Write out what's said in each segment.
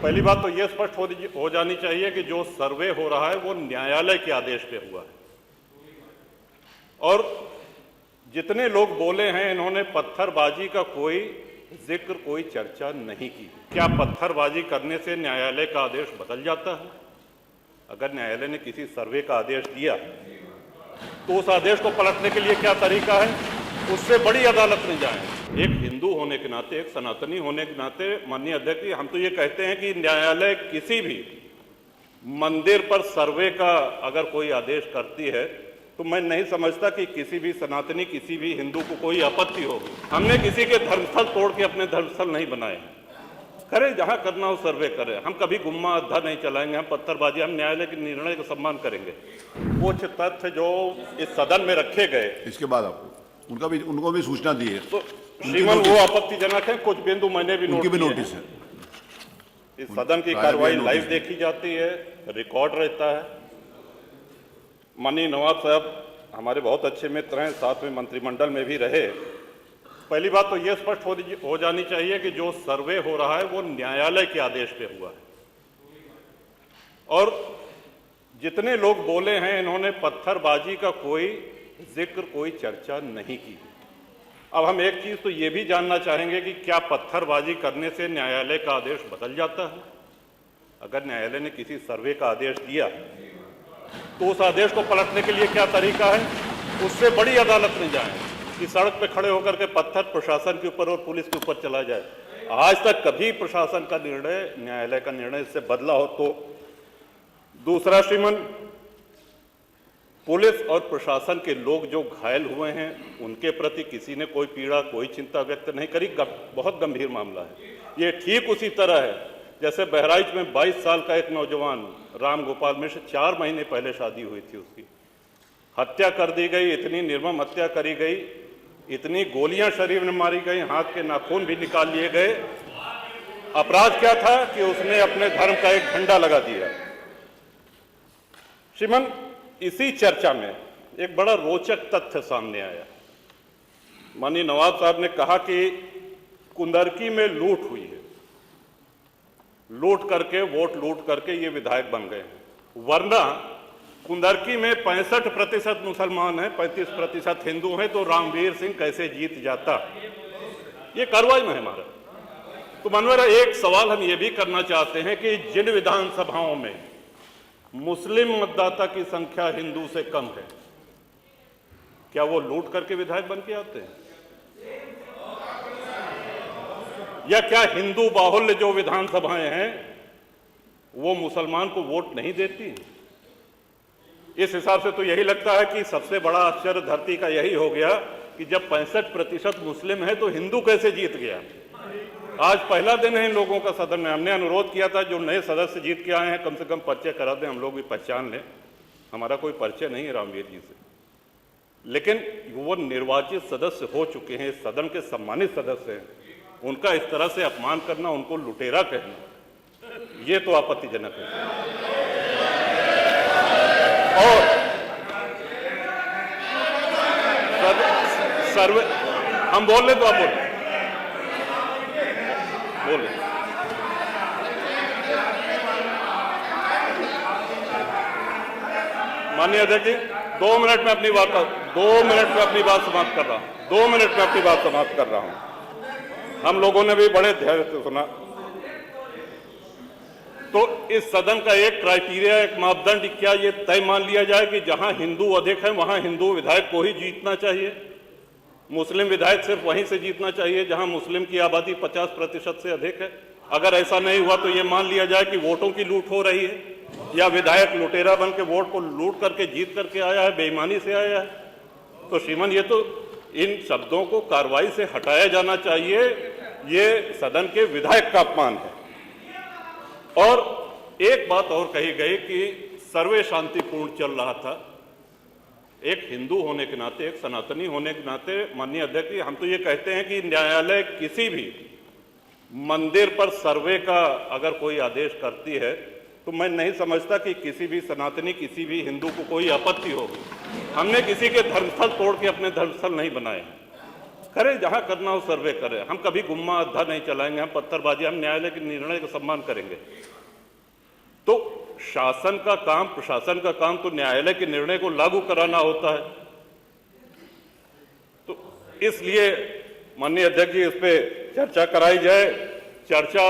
पहली बात तो ये स्पष्ट हो जानी चाहिए कि जो सर्वे हो रहा है वो न्यायालय के आदेश पे हुआ है। और जितने लोग बोले हैं इन्होंने पत्थरबाजी का कोई जिक्र, कोई चर्चा नहीं की। क्या पत्थरबाजी करने से न्यायालय का आदेश बदल जाता है? अगर न्यायालय ने किसी सर्वे का आदेश दिया तो उस आदेश को पलटने के लिए क्या तरीका है? उससे बड़ी अदालत में जाएं। एक हिंदू होने के नाते, एक सनातनी होने के नाते माननीय अध्यक्ष जी, हम तो ये कहते हैं कि न्यायालय किसी भी मंदिर पर सर्वे का अगर कोई आदेश करती है तो मैं नहीं समझता कि किसी भी सनातनी, किसी भी हिंदू को कोई आपत्ति होगी। हमने किसी के धर्मस्थल तोड़ के अपने धर्मस्थल नहीं बनाए हैं। करें जहां करना हो सर्वे करें। हम कभी गुम्मा अद्धा नहीं चलाएंगे, हम पत्थरबाजी, हम न्यायालय के निर्णय का सम्मान करेंगे। कुछ तथ्य जो इस सदन में रखे गए, इसके बाद आपको उनको भी सूचना दी है तो श्रीमान वो आपत्तिजनक है। कुछ बिंदु मैंने भी नोटिस है। इस सदन की कार्रवाई लाइव देखी जाती है, रिकॉर्ड रहता है। माननीय नवाब साहब हमारे बहुत अच्छे मित्र हैं, साथ में मंत्रिमंडल में भी रहे। पहली बात तो ये स्पष्ट हो जानी चाहिए कि जो सर्वे हो रहा है वो न्यायालय के आदेश पे हुआ है। और जितने लोग बोले हैं इन्होंने पत्थरबाजी का कोई जिक्र, कोई चर्चा नहीं की। अब हम एक चीज तो ये भी जानना चाहेंगे कि क्या पत्थरबाजी करने से न्यायालय का आदेश बदल जाता है? अगर न्यायालय ने किसी सर्वे का आदेश दिया तो उस आदेश को पलटने के लिए क्या तरीका है? उससे बड़ी अदालत में जाएं कि सड़क पे खड़े होकर के पत्थर प्रशासन के ऊपर और पुलिस के ऊपर चला जाए। आज तक कभी प्रशासन का निर्णय, न्यायालय का निर्णय इससे बदला हो तो? दूसरा श्रीमान, पुलिस और प्रशासन के लोग जो घायल हुए हैं उनके प्रति किसी ने कोई पीड़ा, कोई चिंता व्यक्त नहीं करी। बहुत गंभीर मामला है ये। ठीक उसी तरह है जैसे बहराइच में 22 साल का एक नौजवान राम गोपाल मिश्र, 4 महीने पहले शादी हुई थी उसकी, हत्या कर दी गई। इतनी निर्मम हत्या करी गई, इतनी गोलियां शरीर में मारी गई, हाथ के नाखून भी निकाल लिए गए। अपराध क्या था कि उसने अपने धर्म का एक झंडा लगा दिया। श्रीमान, इसी चर्चा में एक बड़ा रोचक तथ्य सामने आया। माननीय नवाब साहब ने कहा कि कुंदरकी में लूट हुई है, लूट करके, वोट लूट करके ये विधायक बन गए हैं। वरना कुंदरकी में 65% मुसलमान हैं, 35% हिंदू हैं, तो रामवीर सिंह कैसे जीत जाता? ये कार्रवाई में है हमारा। तो मनोहर, एक सवाल हम ये भी करना चाहते हैं कि जिन विधानसभाओं में मुस्लिम मतदाता की संख्या हिंदू से कम है, क्या वो लूट करके विधायक बन के आते हैं? या क्या हिंदू बाहुल्य जो विधानसभाएं हैं वो मुसलमान को वोट नहीं देती? इस हिसाब से तो यही लगता है कि सबसे बड़ा आश्चर्य धरती का यही हो गया कि जब 65% मुस्लिम है तो हिंदू कैसे जीत गया? आज पहला दिन है इन लोगों का सदन में। हमने अनुरोध किया था जो नए सदस्य जीत के आए हैं कम से कम परिचय करा दें, हम लोग भी पहचान लें। हमारा कोई परिचय नहीं है रामवीर जी से, लेकिन वो निर्वाचित सदस्य हो चुके हैं, सदन के सम्मानित सदस्य हैं। उनका इस तरह से अपमान करना, उनको लुटेरा कहना, ये तो आपत्तिजनक है। और सर्वे हम बोल रहे तो आप बोले। माननीय अध्यक्ष जी, 2 मिनट में अपनी बात 2 मिनट में अपनी बात समाप्त कर रहा हूं। 2 मिनट में अपनी बात समाप्त कर रहा हूं। हम लोगों ने भी बड़े धैर्य से सुना। तो इस सदन का एक क्राइटेरिया, एक मापदंड क्या ये तय मान लिया जाए कि जहां हिंदू अधिक है वहां हिंदू विधायक को ही जीतना चाहिए, मुस्लिम विधायक सिर्फ वहीं से जीतना चाहिए जहां मुस्लिम की आबादी 50% से अधिक है? अगर ऐसा नहीं हुआ तो ये मान लिया जाए कि वोटों की लूट हो रही है, या विधायक लुटेरा बन के वोट को लूट करके जीत करके आया है, बेईमानी से आया है। तो श्रीमान, ये तो इन शब्दों को कार्रवाई से हटाया जाना चाहिए। ये सदन के विधायक का अपमान है। और एक बात और कही गई कि सर्वे शांतिपूर्ण चल रहा था। एक हिंदू होने के नाते, एक सनातनी होने के नाते माननीय अध्यक्ष जी, हम तो ये कहते हैं कि न्यायालय किसी भी मंदिर पर सर्वे का अगर कोई आदेश करती है तो मैं नहीं समझता कि किसी भी सनातनी, किसी भी हिंदू को कोई आपत्ति होगी। हमने किसी के धर्मस्थल तोड़ के अपने धर्मस्थल नहीं बनाए हैं। करें, जहां करना हो सर्वे करें। हम कभी गुम्मा अद्धा नहीं चलाएंगे, हम पत्थरबाजी, हम न्यायालय के निर्णय का सम्मान करेंगे। तो शासन का काम, प्रशासन का काम तो न्यायालय के निर्णय को लागू कराना होता है। तो इसलिए माननीय अध्यक्ष जी, इस पे चर्चा कराई जाए। चर्चा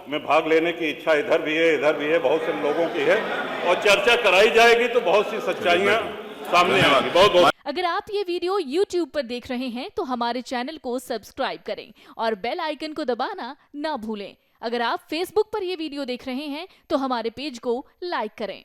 में भाग लेने की इच्छा इधर भी है, इधर भी है, बहुत से लोगों की है, और चर्चा कराई जाएगी तो बहुत सी सच्चाइयां सामने आएंगी। बहुत बहुत। अगर आप ये वीडियो YouTube पर देख रहे हैं तो हमारे चैनल को सब्सक्राइब करें और बेल आइकन को दबाना ना भूलें। अगर आप Facebook पर ये वीडियो देख रहे हैं तो हमारे पेज को लाइक करें।